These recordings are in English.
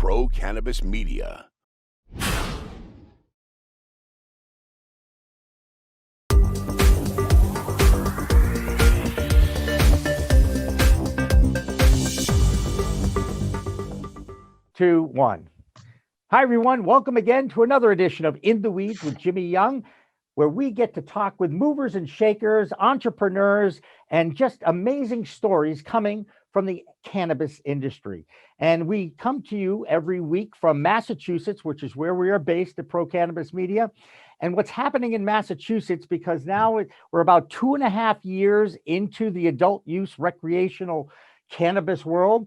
Pro Cannabis Media. Two, one. Hi, everyone. Welcome again to another edition of In the Weeds with Jimmy Young, where we get to talk with movers and shakers, entrepreneurs, and just amazing stories coming from the cannabis industry. And we come to you every week from Massachusetts, which is where we are based at Pro Cannabis Media. And what's happening in Massachusetts, because now we're about 2.5 years into the adult use recreational cannabis world,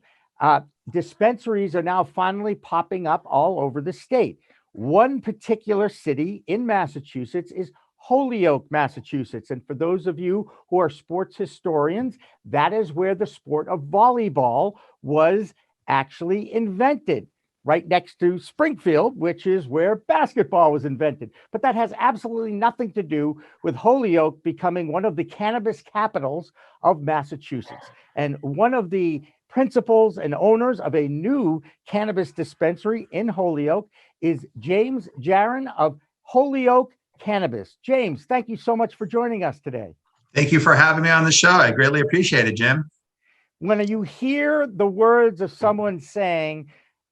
dispensaries are now finally popping up all over the state. One particular city in Massachusetts is Holyoke, Massachusetts. And for those of you who are sports historians, that is where the sport of volleyball was actually invented, right next to Springfield, which is where basketball was invented. But that has absolutely nothing to do with Holyoke becoming one of the cannabis capitals of Massachusetts. And one of the principals and owners of a new cannabis dispensary in Holyoke is James Jaron of Holyoke Cannabis. James, thank you so much for joining us today. Thank you for having me on the show. I greatly appreciate it, Jim. When you hear the words of someone saying,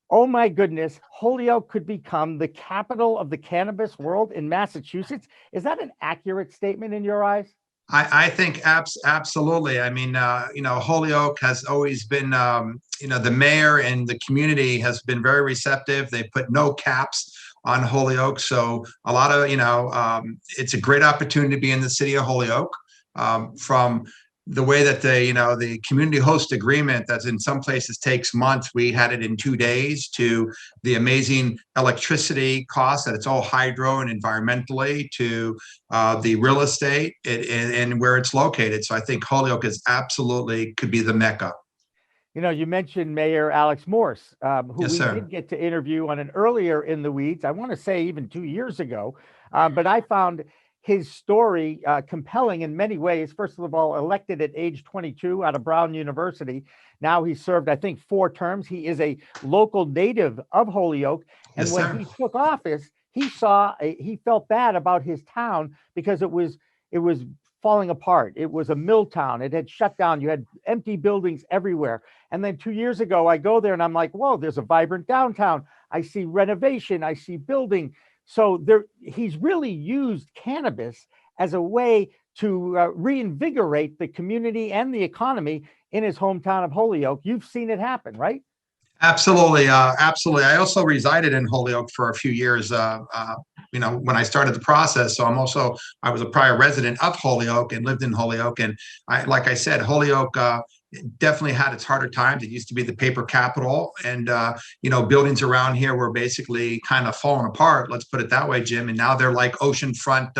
oh my goodness, Holyoke could become the capital of the cannabis world in Massachusetts, is that an accurate statement in your eyes? I think absolutely. I mean, Holyoke has always been, the mayor and the community has been very receptive. They put no caps on Holyoke. So a lot of, it's a great opportunity to be in the city of Holyoke. From the way that the community host agreement that's in some places takes months, we had it in 2 days, to the amazing electricity costs that it's all hydro and environmentally, to the real estate and where it's located. So I think Holyoke is absolutely could be the Mecca. You mentioned Mayor Alex Morse, who Yes, we sir. did get to interview on an earlier In the Weeds, I want to say even 2 years ago, but I found his story compelling in many ways. First of all, elected at age 22 out of Brown University. Now he served, I think, 4 terms. He is a local native of Holyoke. And Yes, when sir. he took office, he felt bad about his town because it was falling apart. It was a mill town. It had shut down. You had empty buildings everywhere. And then 2 years ago, I go there and I'm like, whoa, there's a vibrant downtown. I see renovation. I see building. So he's really used cannabis as a way to reinvigorate the community and the economy in his hometown of Holyoke. You've seen it happen, right? Absolutely. Absolutely. I also resided in Holyoke for a few years, when I started the process. So I was a prior resident of Holyoke and lived in Holyoke. And like I said, Holyoke definitely had its harder times. It used to be the paper capital, and buildings around here were basically kind of falling apart. Let's put it that way, Jim. And now they're like oceanfront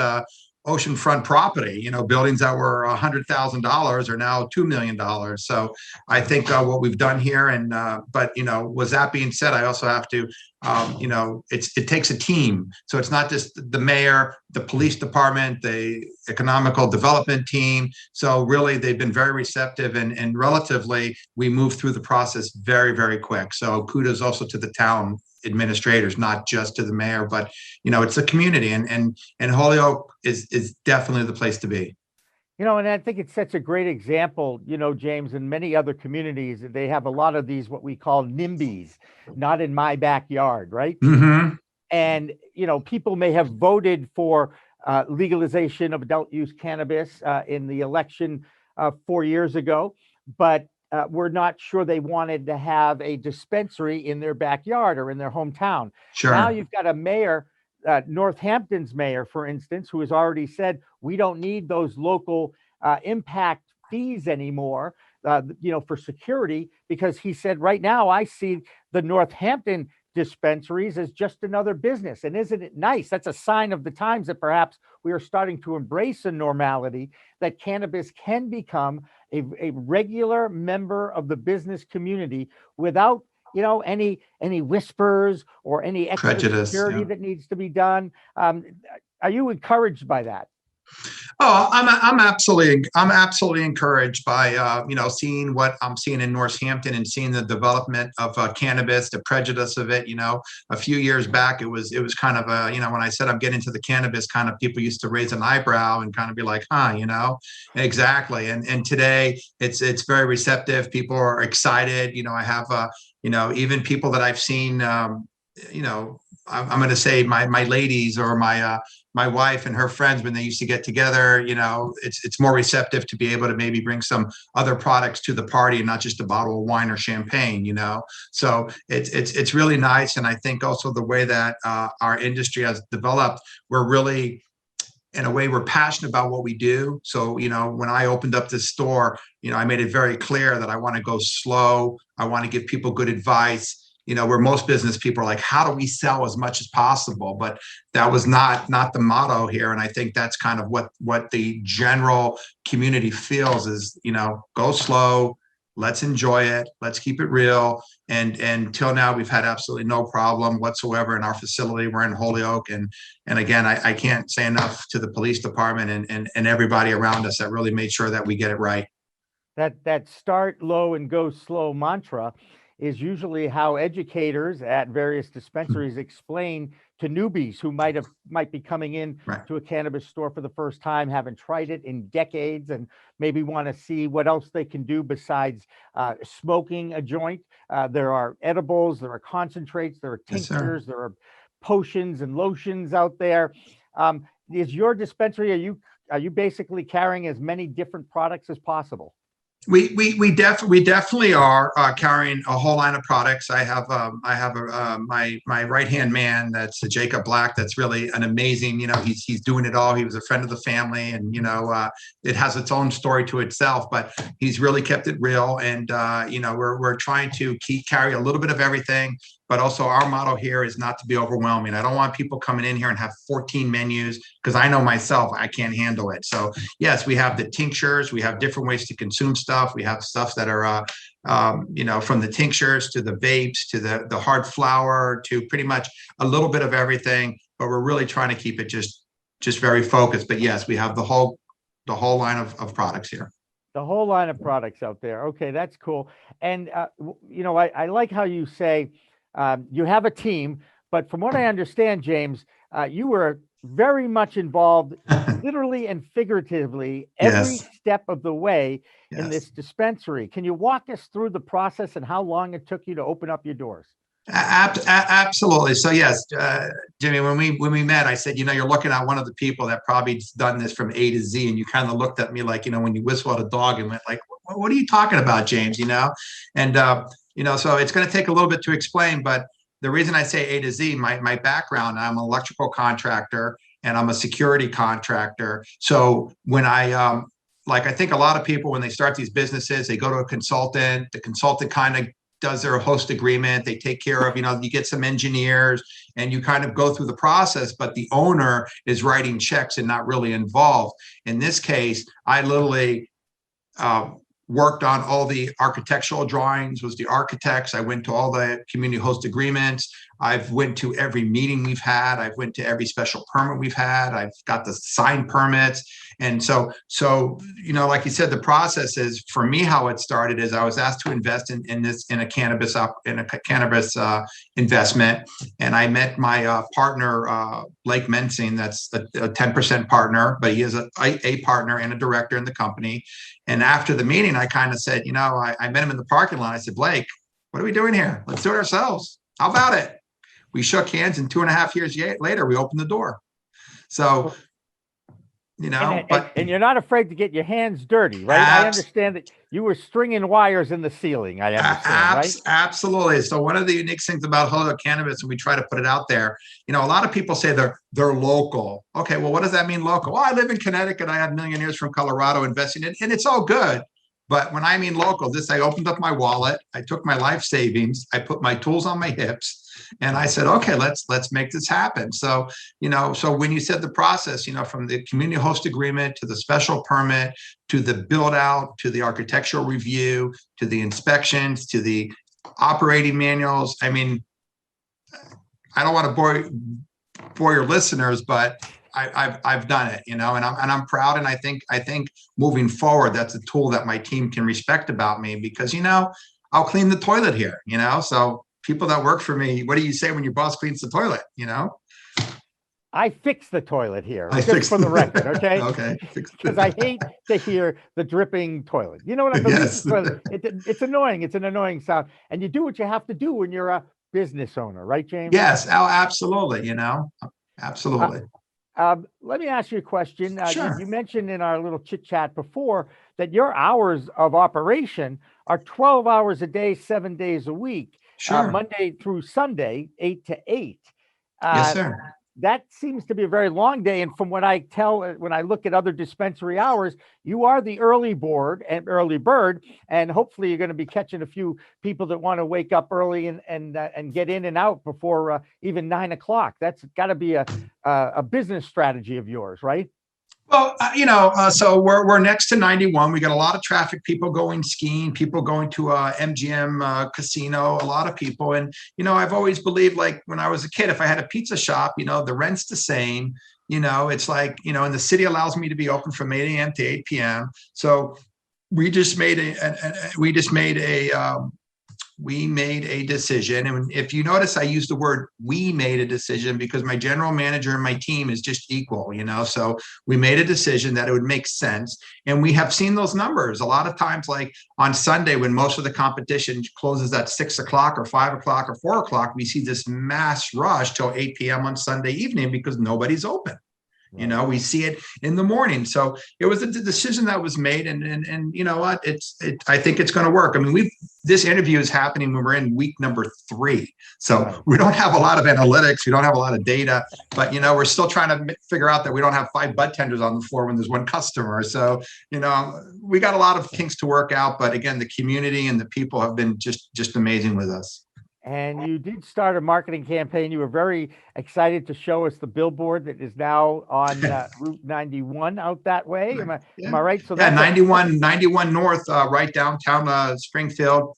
property. Buildings that were $100,000 are now $2 million. So I think what we've done here, but with that being said, I also have to, it takes a team. So it's not just the mayor, the police department, the economical development team. So really, they've been very receptive, and relatively, we moved through the process very, very quick. So kudos also to the town administrators, not just to the mayor, but it's a community, and Holyoke is definitely the place to be. And I think it sets a great example, James, in many other communities. They have a lot of these, what we call NIMBYs, not in my backyard, right? Mm-hmm. And, people may have voted for legalization of adult use cannabis in the election 4 years ago, but we're not sure they wanted to have a dispensary in their backyard or in their hometown. Sure. Now you've got a mayor, Northampton's mayor, for instance, who has already said, we don't need those local impact fees anymore, for security, because he said, right now, I see the Northampton dispensaries as just another business. And isn't it nice? That's a sign of the times that perhaps we are starting to embrace a normality that cannabis can become a regular member of the business community without any whispers or any extra Prejudice, security yeah. that needs to be done. Are you encouraged by that? Oh, I'm absolutely encouraged by seeing what I'm seeing in Northampton and seeing the development of cannabis, the prejudice of it. A few years back, it was kind of when I said I'm getting into the cannabis, kind of people used to raise an eyebrow and kind of be like, huh, exactly. And today it's very receptive. People are excited. I have even people that I've seen. I'm going to say my ladies or my wife and her friends, when they used to get together, it's more receptive to be able to maybe bring some other products to the party and not just a bottle of wine or champagne. So it's really nice. And I think also the way that our industry has developed, we're really, in a way, we're passionate about what we do. So, when I opened up this store, I made it very clear that I want to go slow. I want to give people good advice. Where most business people are like, how do we sell as much as possible? But that was not the motto here. And I think that's kind of what the general community feels is, go slow, let's enjoy it, let's keep it real. And until now, we've had absolutely no problem whatsoever in our facility. We're in Holyoke. And again, I can't say enough to the police department and everybody around us that really made sure that we get it right. That start low and go slow mantra is usually how educators at various dispensaries explain to newbies who might be coming in Right. to a cannabis store for the first time, haven't tried it in decades, and maybe want to see what else they can do besides smoking a joint. There are edibles, there are concentrates, there are Yes, sir. tinctures, there are potions and lotions out there. Is your dispensary, are you basically carrying as many different products as possible? We definitely are carrying a whole line of products. I have my right hand man, that's Jacob Black. That's really an amazing. He's doing it all. He was a friend of the family, and it has its own story to itself. But he's really kept it real, and we're trying to carry a little bit of everything. But also our motto here is not to be overwhelming. I don't want people coming in here and have 14 menus, because I know myself, I can't handle it. So yes, we have the tinctures, we have different ways to consume stuff. We have stuff that are, from the tinctures to the vapes to the hard flower to pretty much a little bit of everything. But we're really trying to keep it just very focused. But yes, we have the whole line of products here. The whole line of products out there. Okay, that's cool. And I like how you say you have a team, but from what I understand, James, you were very much involved, literally and figuratively, every Yes. step of the way in Yes. this dispensary. Can you walk us through the process and how long it took you to open up your doors? Absolutely. So yes, Jimmy, when we met, I said, you're looking at one of the people that probably done this from A to Z, and you kind of looked at me like, when you whistle at a dog and went like, what are you talking about, James? And so it's going to take a little bit to explain, but the reason I say A to Z, my background, I'm an electrical contractor and I'm a security contractor. So when I think a lot of people, when they start these businesses, they go to a consultant. The consultant kind of does their host agreement. They take care of, you get some engineers and you kind of go through the process, but the owner is writing checks and not really involved. In this case, I literally worked on all the architectural drawings, was the architects. I went to all the community host agreements. I've went to every meeting we've had. I've went to every special permit we've had. I've got the signed permits. And so, like you said, the process is, for me, how it started is I was asked to invest in a cannabis investment. And I met my partner, Blake Mensing, that's a 10% partner, but he is a partner and a director in the company. And after the meeting, I kind of said, I met him in the parking lot. I said, Blake, what are we doing here? Let's do it ourselves. How about it? We shook hands, and 2.5 years later, we opened the door. So, and you're not afraid to get your hands dirty, right? I understand that you were stringing wires in the ceiling. I understand, right? Absolutely. So one of the unique things about Holyoke Cannabis, and we try to put it out there, a lot of people say they're local. Okay, well, what does that mean, local? Well, I live in Connecticut. I have millionaires from Colorado investing in, and it's all good. But when I mean local, I opened up my wallet, I took my life savings, I put my tools on my hips, and I said, okay, let's make this happen. So, so when you said the process, from the community host agreement to the special permit, to the build out, to the architectural review, to the inspections, to the operating manuals. I mean, I don't want to bore your listeners, but I've done it, and I'm proud. And I think moving forward, that's a tool that my team can respect about me, because, I'll clean the toilet here, so people that work for me, what do you say when your boss cleans the toilet? I fix the toilet here, I just fix for the record, okay? Okay. Because I hate to hear the dripping toilet. You know what I mean? Yes. It's annoying. It's an annoying sound. And you do what you have to do when you're a business owner, right, James? Yes, absolutely, absolutely. Let me ask you a question. Sure. You mentioned in our little chit chat before that your hours of operation are 12 hours a day, 7 days a week, Sure. Monday through Sunday, 8 to 8. Yes, sir. That seems to be a very long day. And from what I tell, when I look at other dispensary hours, you are the early bird, and hopefully you're going to be catching a few people that want to wake up early and get in and out before even 9 o'clock. That's got to be a business strategy of yours, right? Well, so we're next to 91. We got a lot of traffic, people going skiing, people going to MGM casino, a lot of people. And, I've always believed, like when I was a kid, if I had a pizza shop, the rent's the same. It's like, and the city allows me to be open from 8 a.m. to 8 p.m. So we just made a decision. And if you notice, I use the word we made a decision because my general manager and my team is just equal, so we made a decision that it would make sense. And we have seen those numbers a lot of times, like on Sunday, when most of the competition closes at 6 o'clock or 5 o'clock or 4 o'clock, we see this mass rush till 8 p.m. on Sunday evening because nobody's open. We see it in the morning. So it was a decision that was made, and you know what? I think it's going to work. I mean, this interview is happening when we're in week number 3. So we don't have a lot of analytics. We don't have a lot of data, but we're still trying to figure out that we don't have 5 bud tenders on the floor when there's 1 customer. So, we got a lot of kinks to work out, but again, the community and the people have been just amazing with us. And you did start a marketing campaign. You were very excited to show us the billboard that is now on Route 91 out that way. Am I right? So that's 91 North, right downtown Springfield.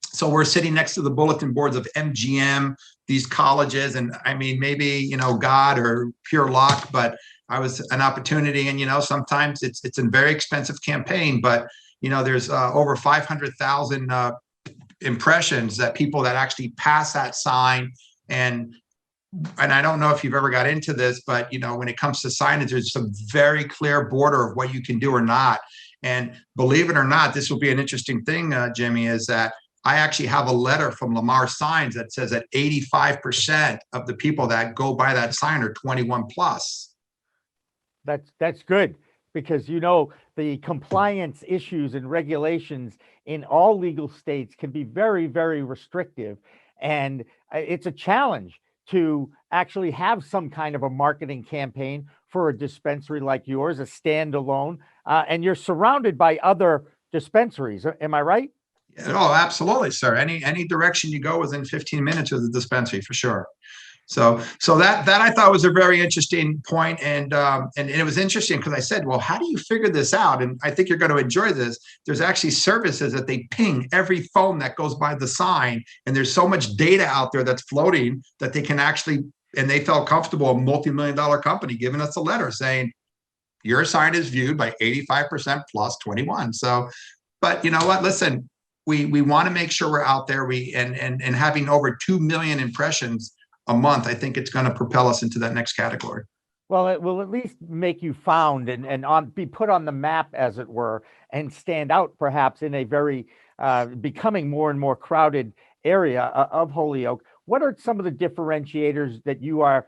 So we're sitting next to the bulletin boards of MGM, these colleges, and I mean, maybe God or pure luck, but I was an opportunity. And sometimes it's a very expensive campaign, but there's over 500,000 impressions that people that actually pass that sign. And I don't know if you've ever got into this, but when it comes to signage, there's some very clear border of what you can do or not. And believe it or not, this will be an interesting thing, Jimmy, is that I actually have a letter from Lamar Signs that says that 85% of the people that go by that sign are 21 plus. That's good, because the compliance issues and regulations in all legal states can be very, very restrictive. And it's a challenge to actually have some kind of a marketing campaign for a dispensary like yours, a standalone, and you're surrounded by other dispensaries. Am I right? Oh, absolutely, sir. Any direction you go within 15 minutes of the dispensary, for sure. So that I thought was a very interesting point. And it was interesting because I said, well, how do you figure this out? And I think you're going to enjoy this. There's actually services that they ping every phone that goes by the sign. And there's so much data out there that's floating that they can actually, and they felt comfortable, a multi-million-dollar company giving us a letter saying, your sign is viewed by 85% plus 21. So, but you know what? Listen, we want to make sure we're out there. And having over 2 million impressions a month, I think it's going to propel us into that next category. Well, it will at least make you found and be put on the map, as it were, and stand out perhaps in a very becoming more and more crowded area of Holyoke. What are some of the differentiators that you are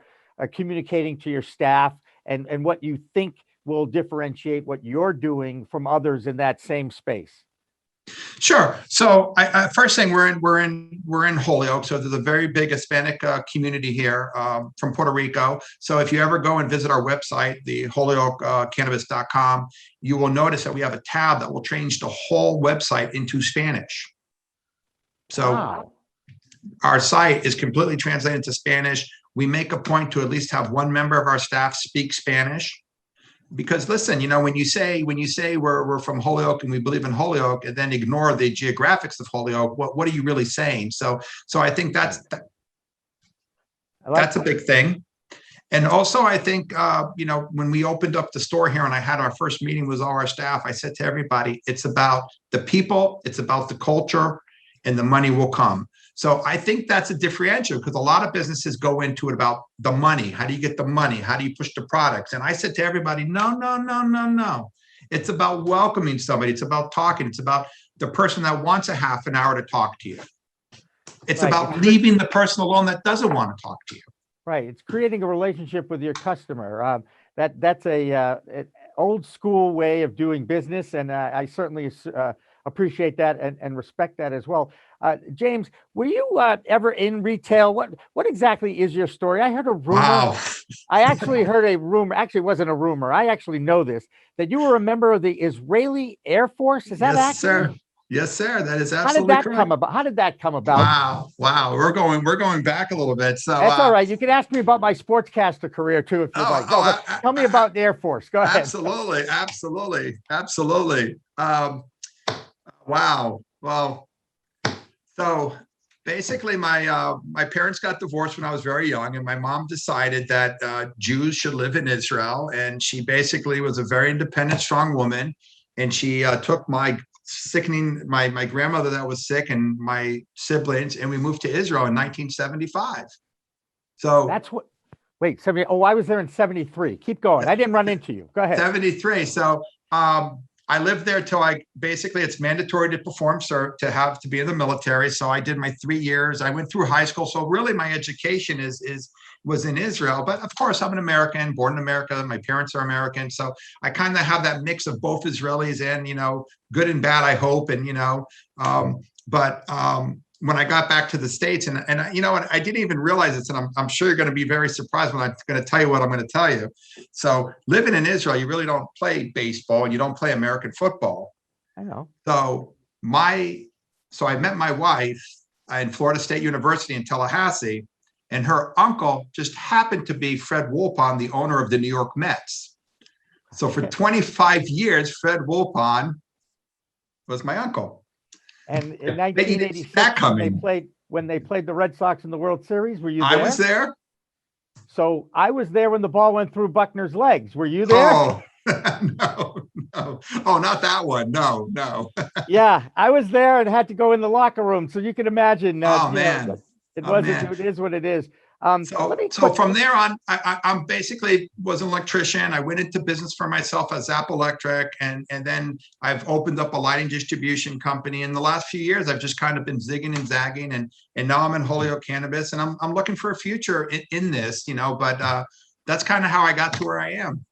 communicating to your staff, and what you think will differentiate what you're doing from others in that same space? Sure. So first thing, we're in Holyoke. So there's a very big Hispanic community here from Puerto Rico. So if you ever go and visit our website, the holyokecannabis.com, you will notice that we have a tab that will change the whole website into Spanish. So our site is completely translated into Spanish. We make a point to at least have 1 member of our staff speak Spanish. Because listen, when you say we're from Holyoke and we believe in Holyoke, and then ignore the geographics of Holyoke, what are you really saying? So I think that's a big thing. And also, I think, when we opened up the store here and I had our first meeting with all our staff, I said to everybody, it's about the people, it's about the culture, and the money will come. So I think that's a differential, because a lot of businesses go into it about the money. How do you get the money? How do you push the products? And I said to everybody, no, no, no, no, no. It's about welcoming somebody. It's about talking. It's about the person that wants a half an hour to talk to you. It's Right. about leaving the person alone that doesn't want to talk to you. Right. It's creating a relationship with your customer. That's a old school way of doing business, and I certainly appreciate that and respect that as well. James, were you ever in retail? What exactly is your story? I heard a rumor. Wow. I actually heard a rumor. Actually, it wasn't a rumor. I actually know this, that you were a member of the Israeli Air Force. Is that Yes, accurate? sir. Yes, sir. That is absolutely correct. How did that come about? Wow. Wow. We're going back a little bit. So That's all right. You can ask me about my sportscaster career too, if you'd like. No, but tell me about the Air Force. Go ahead. Absolutely. Absolutely. Absolutely. Wow. Well, so basically my parents got divorced when I was very young, and my mom decided that Jews should live in Israel. And she basically was a very independent, strong woman. And she took my grandmother that was sick and my siblings, and we moved to Israel in 1975. So that's what, wait, 70. Oh, I was there in 73. Keep going. I didn't run into you. Go ahead. 73. So I lived there till it's mandatory to perform, sir, to be in the military. So I did my 3 years. I went through high school. So really my education was in Israel, but of course I'm an American, born in America. My parents are American. So I kind of have that mix of both Israelis and, good and bad, I hope. And, when I got back to the States, and you know what, I didn't even realize this, and I'm sure you're going to be very surprised when I'm going to tell you what I'm going to tell you. So living in Israel, you really don't play baseball and you don't play American football. I know. So I met my wife in Florida State University in Tallahassee, and her uncle just happened to be Fred Woolpon, the owner of the New York Mets. So for 25 years, Fred Woolpon was my uncle. And in 1986, when they played the Red Sox in the World Series, were you there? I was there. So I was there when the ball went through Buckner's legs. Were you there? Oh, no. Oh, not that one. No. Yeah, I was there and had to go in the locker room. So you can imagine. Man. It is what it is. So from there on, I'm basically was an electrician. I went into business for myself at Zap Electric, and then I've opened up a lighting distribution company. In the last few years, I've just kind of been zigging and zagging, and now I'm in Holyoke Cannabis, and I'm looking for a future in this, but that's kind of how I got to where I am.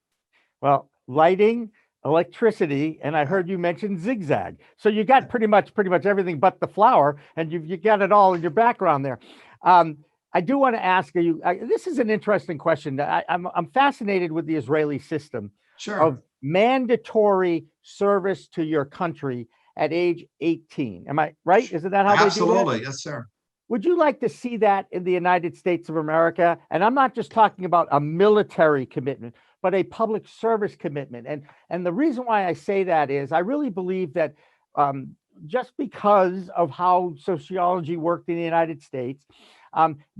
Well, lighting, electricity, and I heard you mention zigzag. So you got pretty much everything but the flower, and you got it all in your background there. I do want to ask you, this is an interesting question. I'm fascinated with the Israeli system of mandatory service to your country at age 18. Am I right? Isn't that how they do that? Absolutely. Yes, sir. Would you like to see that in the United States of America? And I'm not just talking about a military commitment, but a public service commitment. And the reason why I say that is I really believe that just because of how sociology worked in the United States,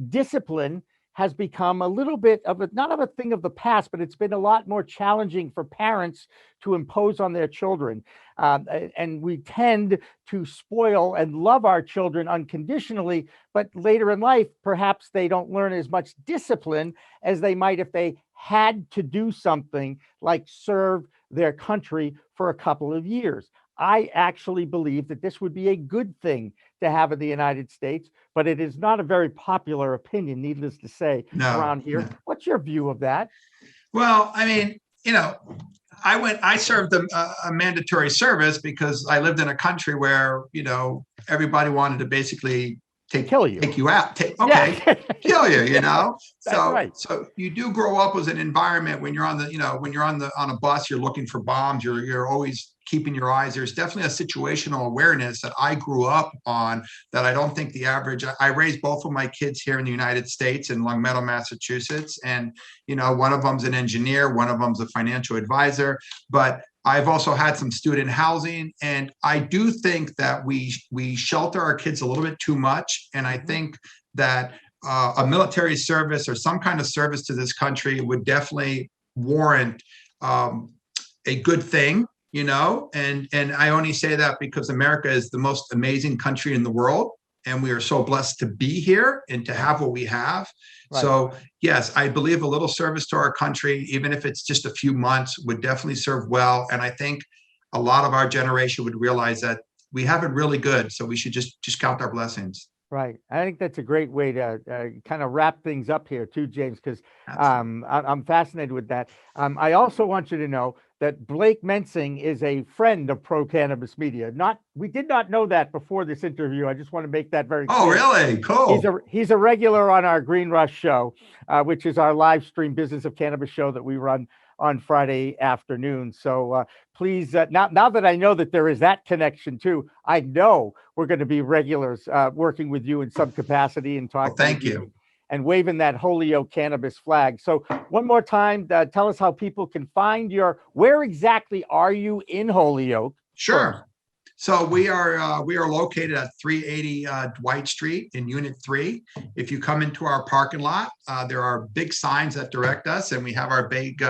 discipline has become a little bit of not of a thing of the past, but it's been a lot more challenging for parents to impose on their children. And we tend to spoil and love our children unconditionally, but later in life, perhaps they don't learn as much discipline as they might if they had to do something like serve their country for a couple of years. I actually believe that this would be a good thing to have in the United States, but it is not a very popular opinion, needless to say, around here. No. What's your view of that? Well, I mean, I served a mandatory service because I lived in a country where, everybody wanted to basically take you out, kill you, So, right. So you do grow up with an environment when you're on a bus, you're looking for bombs, you're always keeping your eyes. There's definitely a situational awareness that I grew up on that I don't think the average. I raised both of my kids here in the United States in Holyoke, Massachusetts, and one of them's an engineer, one of them's a financial advisor, but I've also had some student housing, and I do think that we shelter our kids a little bit too much, and I think that a military service or some kind of service to this country would definitely warrant a good thing, and I only say that because America is the most amazing country in the world, and we are so blessed to be here and to have what we have. Right. So yes, I believe a little service to our country, even if it's just a few months, would definitely serve well. And I think a lot of our generation would realize that we have it really good, so we should just count our blessings. Right. I think that's a great way to kind of wrap things up here too, James, because I'm fascinated with that. I also want you to know that Blake Mensing is a friend of Pro Cannabis Media. We did not know that before this interview. I just want to make that very clear. Oh, really? Cool. He's a regular on our Green Rush show, which is our live stream Business of Cannabis show that we run on Friday afternoon. So please, now that I know that there is that connection too, I know we're going to be regulars working with you in some capacity and talking. Well, thank you. And waving that Holyoke Cannabis flag. So one more time, tell us how people can find where exactly are you in Holyoke? Sure. So we are located at 380 Dwight Street in Unit 3. If you come into our parking lot, there are big signs that direct us, and we have our big,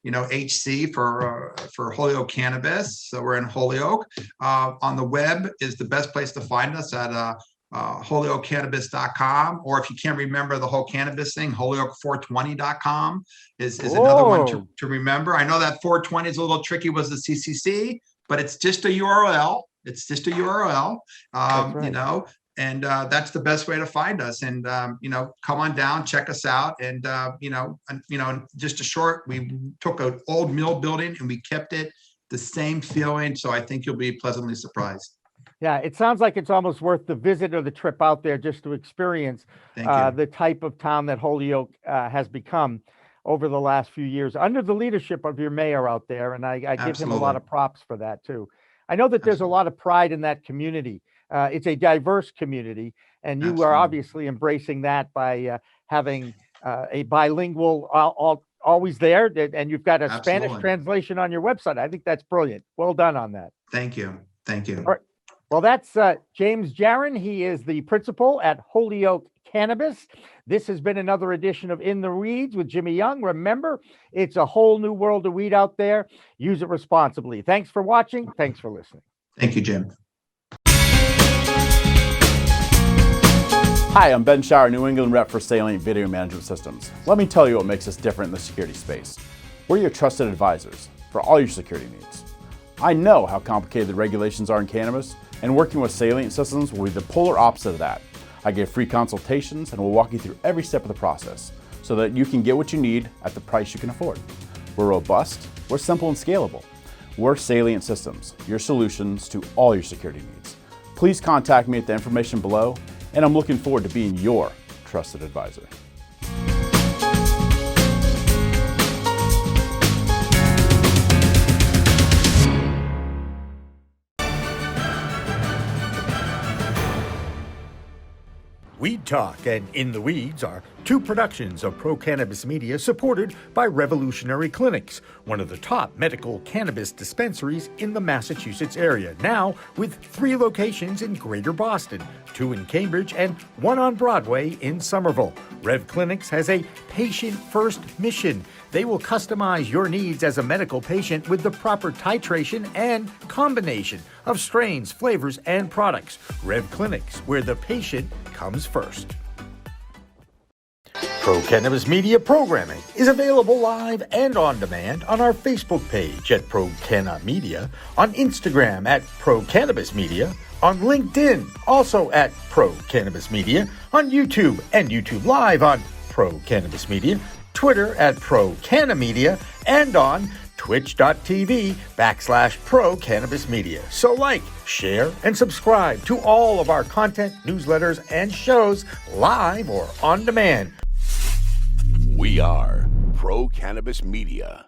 HC for Holyoke Cannabis. So we're in Holyoke. On the web is the best place to find us at holyokecannabis.com, or if you can't remember the whole cannabis thing, holyoke420.com is another one to remember. I know that 420 is a little tricky, was the CCC, but it's just a URL. It's just a URL, right. And that's the best way to find us. And, come on down, check us out. And, we took an old mill building and we kept it the same feeling. So I think you'll be pleasantly surprised. Yeah, it sounds like it's almost worth the visit or the trip out there just to experience the type of town that Holyoke has become over the last few years under the leadership of your mayor out there. And I give him a lot of props for that too. I know that there's a lot of pride in that community. It's a diverse community, and you are obviously embracing that by having a bilingual always there, and you've got a Spanish translation on your website. I think that's brilliant. Well done on that. Thank you. Thank you. All right. Well, that's James Jaron. He is the principal at Holyoke Cannabis. This has been another edition of In the Weeds with Jimmy Young. Remember, it's a whole new world of weed out there. Use it responsibly. Thanks for watching. Thanks for listening. Thank you, Jim. Hi, I'm Ben Shower, New England rep for Salient Video Management Systems. Let me tell you what makes us different in the security space. We're your trusted advisors for all your security needs. I know how complicated the regulations are in cannabis, and working with Salient Systems will be the polar opposite of that. I give free consultations and will walk you through every step of the process so that you can get what you need at the price you can afford. We're robust, we're simple and scalable. We're Salient Systems, your solutions to all your security needs. Please contact me at the information below, and I'm looking forward to being your trusted advisor. Weed Talk and In the Weeds are two productions of Pro Cannabis Media supported by Revolutionary Clinics, one of the top medical cannabis dispensaries in the Massachusetts area, now with 3 locations in Greater Boston, 2 in Cambridge and 1 on Broadway in Somerville. Rev Clinics has a patient-first mission. They will customize your needs as a medical patient with the proper titration and combination of strains, flavors, and products. Rev Clinics, where the patient comes first. Pro Cannabis Media programming is available live and on demand on our Facebook page at Pro Canna Media, on Instagram at Pro Cannabis Media, on LinkedIn also at Pro Cannabis Media, on YouTube and YouTube Live on Pro Cannabis Media, Twitter at Pro Canna Media, and on twitch.tv/Pro Cannabis Media. So like, share, and subscribe to all of our content, newsletters, and shows live or on demand. We are Pro Cannabis Media.